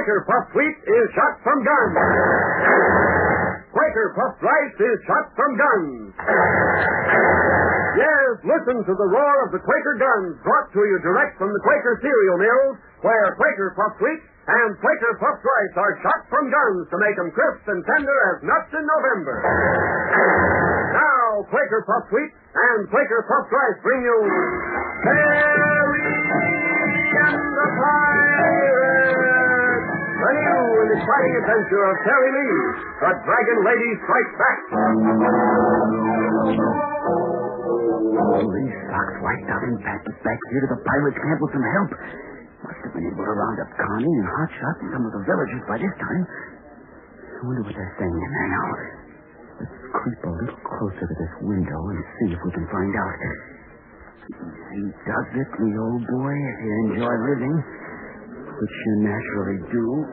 Quaker puffed wheat is shot from guns. Quaker puffed rice is shot from guns. Yes, listen to the roar of the Quaker guns brought to you direct from the Quaker cereal mills, where Quaker puffed wheat and Quaker puffed rice are shot from guns to make them crisp and tender as nuts in November. Now, Quaker puffed wheat and Quaker puffed rice bring you Terry and the Pirates, the new and exciting adventure of Terry Lee, the Dragon Lady Strikes Back. Holy socks, why doesn't Pat get back here to the pirates' camp with some help? Must have been able to round up Connie and Hotshot and some of the villagers by this time. I wonder what they're saying in there now. Let's creep a little closer to this window and see if we can find out. Easy does it, me old boy, if you enjoy living, which you naturally do.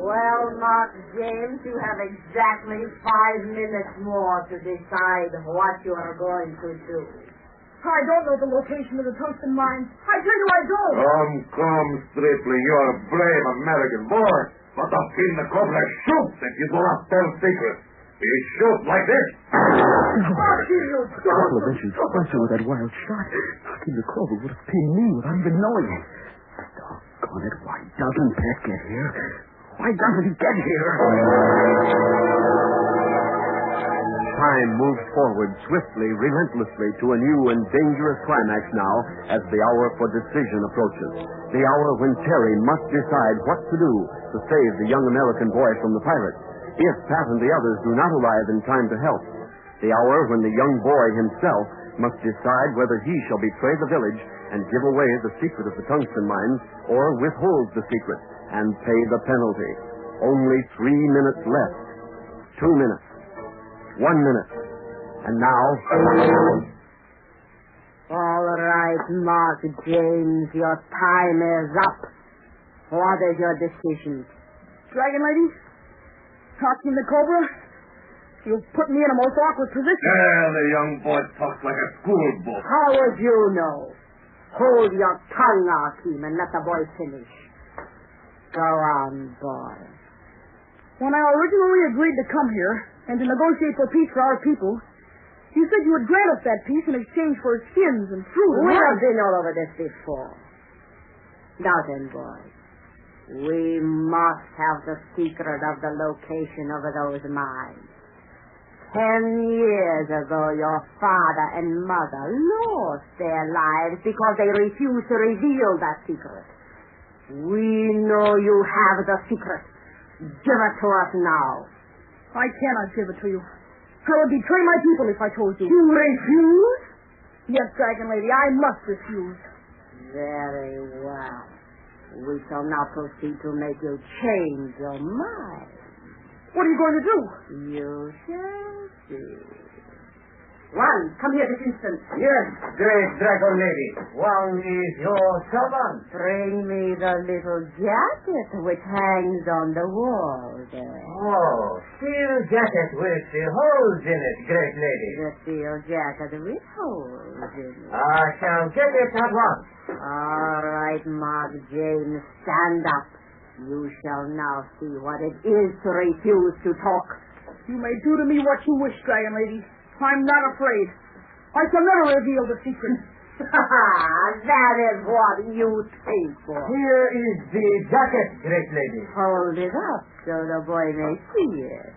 Well, Mark James, you have exactly 5 minutes more to decide what you are going to do. I don't know the location of the tungsten mines. I tell you I don't. Come, Stripley. You're a brave American boy. But the Fin the Cobra shoots if you do not tell secrets. He shoots like this. A couple of inches closer with that wild shot. King the Cobra would have pinned me without even knowing it. Doggone it, why doesn't Pat get here? Why doesn't he get here? Time moves forward swiftly, relentlessly to a new and dangerous climax now as the hour for decision approaches. The hour when Terry must decide what to do to save the young American boy from the pirates, if Pat and the others do not arrive in time to help. The hour when the young boy himself must decide whether he shall betray the village and give away the secret of the tungsten mines or withhold the secret and pay the penalty. Only 3 minutes left. 2 minutes. 1 minute. And now... All right, Mark James, your time is up. What is your decision? Dragon Lady? Talking the Cobra? You've put me in a most awkward position. Yeah, the young boy talks like a schoolboy. How would you know? Hold your tongue, Akeem, and let the boy finish. Go on, boy. When I originally agreed to come here and to negotiate for peace for our people, you said you would grant us that peace in exchange for skins and fruit. We have been all over this before. Now then, boy, we must have the secret of the location of those mines. 10 years ago, your father and mother lost their lives because they refused to reveal that secret. We know you have the secret. Give it to us now. I cannot give it to you. I would betray my people if I told you. You refuse? Yes, Dragon Lady, I must refuse. Very well. We shall now proceed to make you change your mind. What are you going to do? You shall see. One, come here this instant. Yes, great Dragon Lady. One is your servant. Bring me the little jacket which hangs on the wall there. Oh, steel jacket with the holes in it, great lady. The steel jacket with holes in it. I shall get it at once. All right, Mark James, stand up. You shall now see what it is to refuse to talk. You may do to me what you wish, Dragon Lady. I'm not afraid. I shall never reveal the secret. That is what you think for. Here is the jacket, great lady. Hold it up so the boy may see it.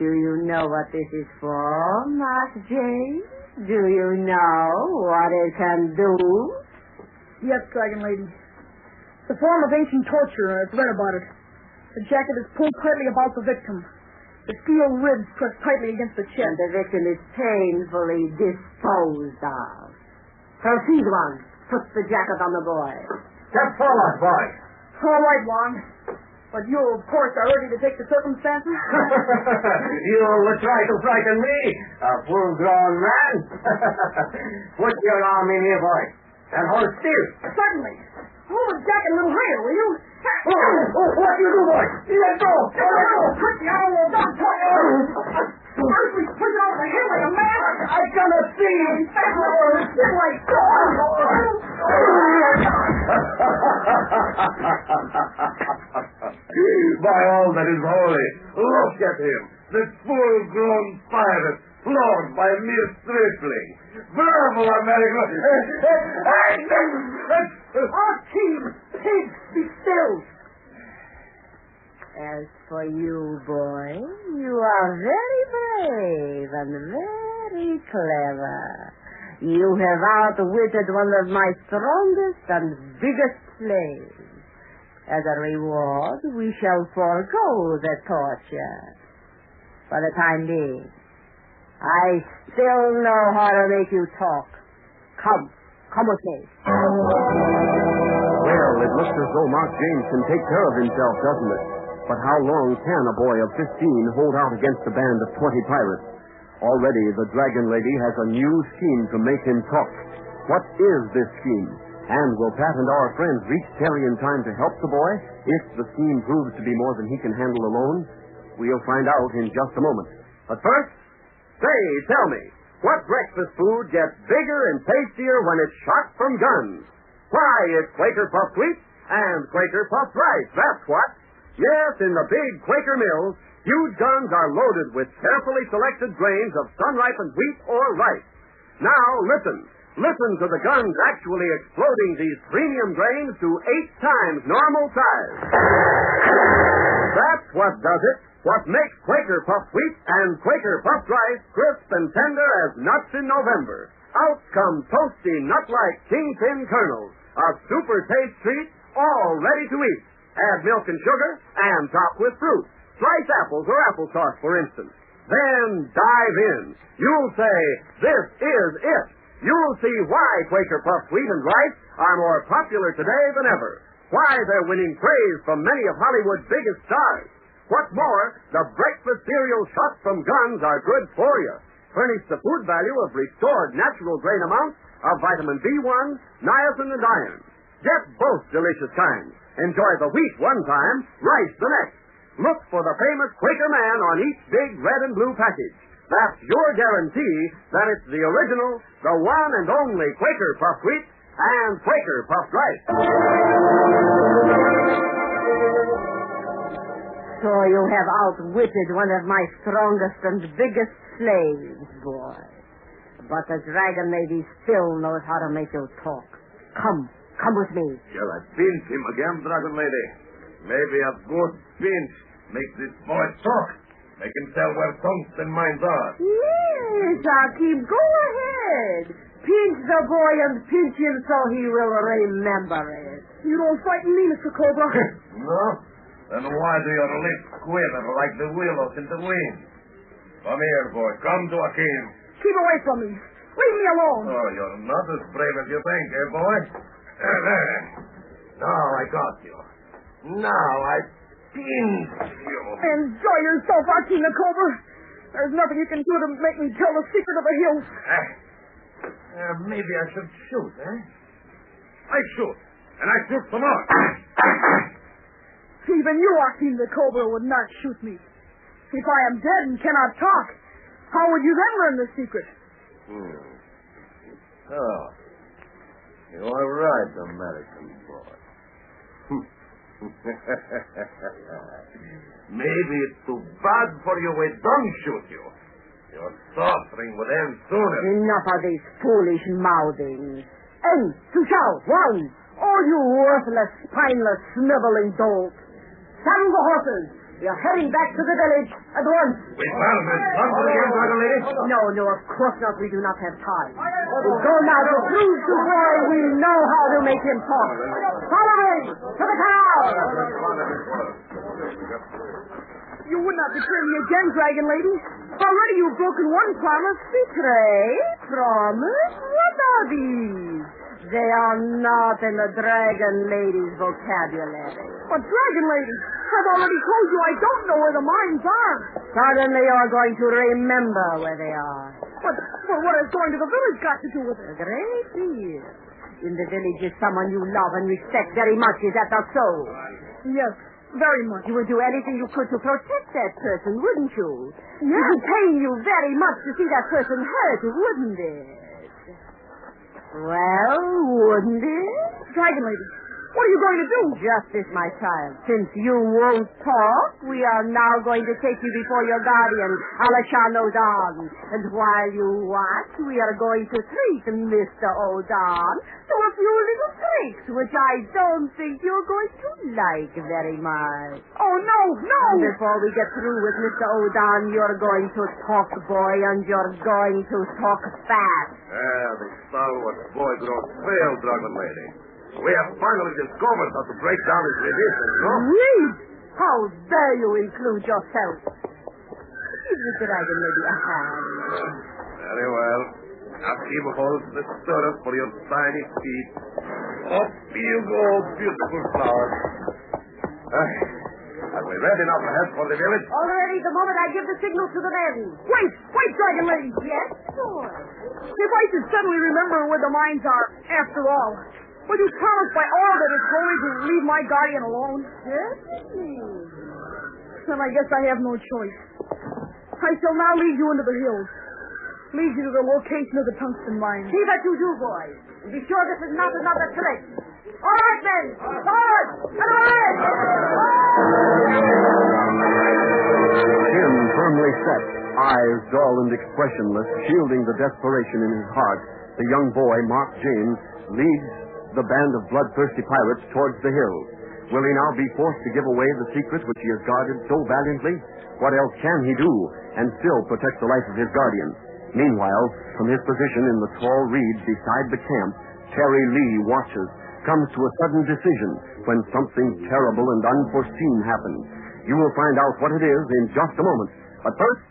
Do you know what this is for, Mark James? Do you know what it can do? Yes, Dragon Lady. It's a form of ancient torture, and I've read about it. The jacket is pulled tightly about the victim. The steel ribs pressed tightly against the chest. And the victim is painfully disposed of. Proceed, Wang. Put the jacket on the boy. Step forward, boy. All right, Wang. But you, of course, are ready to take the circumstances? You will try to frighten me, a full-grown man. Put your arm in here, boy, and hold still. Certainly. Hold the jacket a little higher, will you? What do you do, boy? Let go. Put the arm on the First we push it over the head like a man. I cannot see. Like by all that is holy. Look at him, this full-grown pirate, floored by a mere stripling. Bravo, America! Oh, Chief! Pig, be still! As for you, boy, you are very brave and very clever. You have outwitted one of my strongest and biggest slaves. As a reward, we shall forego the torture. For the time being, I still know how to make you talk. Come with me. Well, it looks as though Mark James can take care of himself, doesn't it? But how long can a boy of 15 hold out against a band of 20 pirates? Already the Dragon Lady has a new scheme to make him talk. What is this scheme? And will Pat and our friends reach Terry in time to help the boy if the scheme proves to be more than he can handle alone? We'll find out in just a moment. But first, tell me, what breakfast food gets bigger and tastier when it's shot from guns? Why, it's Quaker Puffed Wheat and Quaker Puffed Rice, that's what. Yes, in the big Quaker mills, huge guns are loaded with carefully selected grains of sun-ripened wheat or rice. Now, listen to the guns actually exploding these premium grains to 8 times normal size. That's what does it. What makes Quaker Puffed Wheat and Quaker Puffed Rice crisp and tender as nuts in November. Out come toasty, nut-like kingpin kernels, a super taste treat, all ready to eat. Add milk and sugar and top with fruit. Slice apples or applesauce, for instance. Then dive in. You'll say, this is it. You'll see why Quaker Puffed Wheat and Rice are more popular today than ever. Why they're winning praise from many of Hollywood's biggest stars. What's more, the breakfast cereal shot from guns are good for you. Furnish the food value of restored natural grain amounts of vitamin B1, niacin, and iron. Get both delicious kinds. Enjoy the wheat one time, rice the next. Look for the famous Quaker Man on each big red and blue package. That's your guarantee that it's the original, the one and only Quaker Puffed Wheat and Quaker Puffed Rice. So you have outwitted one of my strongest and biggest slaves, boy. But the Dragon Lady still knows how to make you talk. Come with me. Shall I pinch him again, Dragon Lady? Maybe a good pinch makes this boy talk. Make him tell where tungsten mines are. Yes, Aki, go ahead. Pinch the boy and pinch him so he will remember it. You don't frighten me, Mr. Cobra. No? Then why do your lips quiver like the willows in the wind? Come here, boy. Come to Akeem. Keep away from me. Leave me alone. Oh, you're not as brave as you think, eh, boy? There. Now I got you. Now I pinch you. Enjoy yourself, Akeem the Cobra. There's nothing you can do to make me tell the secret of the hills. Maybe I should shoot, eh? I shoot. And I shoot some more. Even you, Akeem the Cobra, would not shoot me. If I am dead and cannot talk, how would you then learn the secret? Oh. You are right, American boy. Maybe it's too bad for you we don't shoot you. Your suffering would end sooner. Enough of these foolish mouthings. End to shout. One. All you worthless, spineless, sniveling dolts. Saddle the horses. You're heading back to the village at once. We found him. Come to the end, Dragon Lady. No, of course not. We do not have time. We go now to prove to boy we know how to make him talk. Follow him to the town. You would not betray me again, Dragon Lady. Already you've broken one promise. Betray? Promise? What are these? They are not in the Dragon Lady's vocabulary. But, Dragon Lady, I've already told you I don't know where the mines are. Suddenly you're going to remember where they are. But what has going to the village got to do with it? A great deal. In the village is someone you love and respect very much. Is that not so? Yes, very much. You would do anything you could to protect that person, wouldn't you? Yes. It would pain you very much to see that person hurt, wouldn't it? Well, wouldn't it? Dragon Lady, What are you going to do? Justice, my child. Since you won't talk, we are now going to take you before your guardian, Alachan O'Don. And while you watch, we are going to treat Mr. O'Don to a few little tricks, which I don't think you're going to like very much. Oh, no. And before we get through with Mr. O'Don, you're going to talk, boy, and you're going to talk fast. The stalwart boy grows pale, Dragon Lady. We have finally discovered how to break down his resistance, no? Reed! How dare you include yourself? Give the Dragon Lady a hand. Very well. Now keep hold the stirrup for your tiny feet. Up you go, beautiful flower. Are we ready now to head for the village? Already, the moment I give the signal to the men. Wait, Dragon Lady. Yes, sure. If I should suddenly remember where the mines are, after all, will you promise by all that it's going to leave my guardian alone? Certainly. Then I guess I have no choice. I shall now lead you into the hills. Lead you to the location of the tungsten mine. See that you do, boy. And be sure this is not another trick. All right, men. Forward. And ahead. Chin firmly set, eyes dull and expressionless, shielding the desperation in his heart, the young boy, Mark James, leads the band of bloodthirsty pirates towards the hills. Will he now be forced to give away the secret which he has guarded so valiantly? What else can he do and still protect the life of his guardian? Meanwhile, from his position in the tall reeds beside the camp, Terry Lee watches, comes to a sudden decision when something terrible and unforeseen happens. You will find out what it is in just a moment. But first,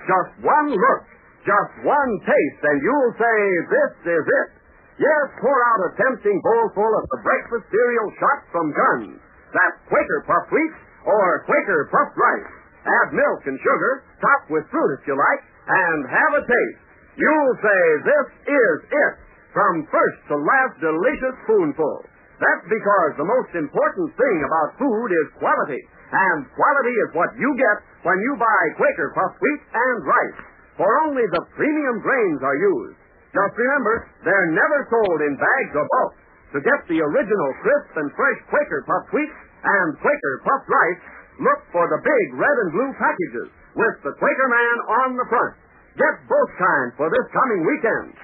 just one look, just one taste, and you'll say, this is it. Yes, pour out a tempting bowlful of the breakfast cereal shot from Guns. That's Quaker Puffed Wheat or Quaker Puffed Rice. Add milk and sugar, top with fruit if you like, and have a taste. You'll say, this is it. From first to last delicious spoonful. That's because the most important thing about food is quality. And quality is what you get when you buy Quaker Puffed Wheat and Rice. For only the premium grains are used. Just remember, they're never sold in bags or bulk. To get the original crisp and fresh Quaker Puffed Wheat and Quaker Puffed Rice, look for the big red and blue packages with the Quaker Man on the front. Get both kinds for this coming weekend.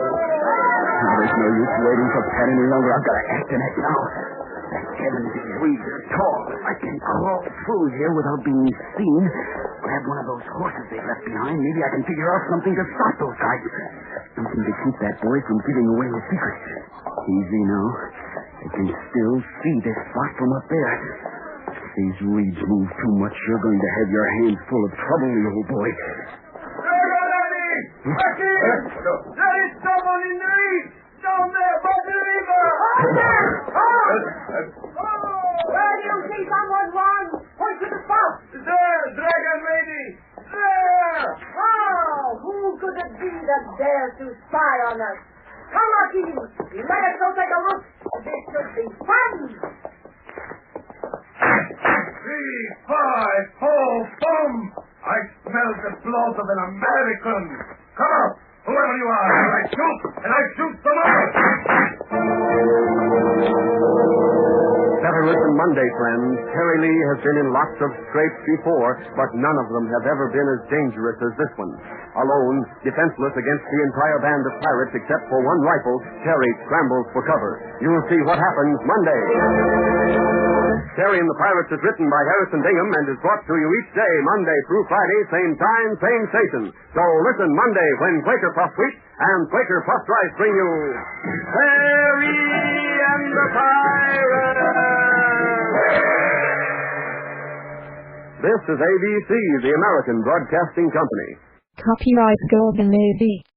There's no use waiting for Pat any longer. I've got to act in it now. That heavens, these weeds are tall. I can crawl through here without being seen. Grab one of those horses they left behind. Maybe I can figure out something to stop those guys. Something to keep that boy from giving away his secret. Easy now. I can still see this spot from up there. If these weeds move too much, you're going to have your hands full of trouble, little boy. There is someone in the reeds! Down there by the river! Where do you see someone, Ron? Point to the south. There, Dragon Lady! There! Oh, who could it be that dares to spy on us? Come, Marty. Let us go take a look. This should be fun. 3, 5, ho, boom! I smell the blood of an American. Come out, whoever you are, and I shoot some more. Better listen Monday, friends. Terry Lee has been in lots of scrapes before, but none of them have ever been as dangerous as this one. Alone, defenseless against the entire band of pirates except for one rifle, Terry scrambles for cover. You'll see what happens Monday. Terry and the Pirates is written by Harrison Bingham and is brought to you each day, Monday through Friday, same time, same station. So listen Monday when Quaker Puffed Wheat and Quaker Puffed Rice bring you Terry and the Pirates. This is ABC, the American Broadcasting Company. Copyright Golden Lady.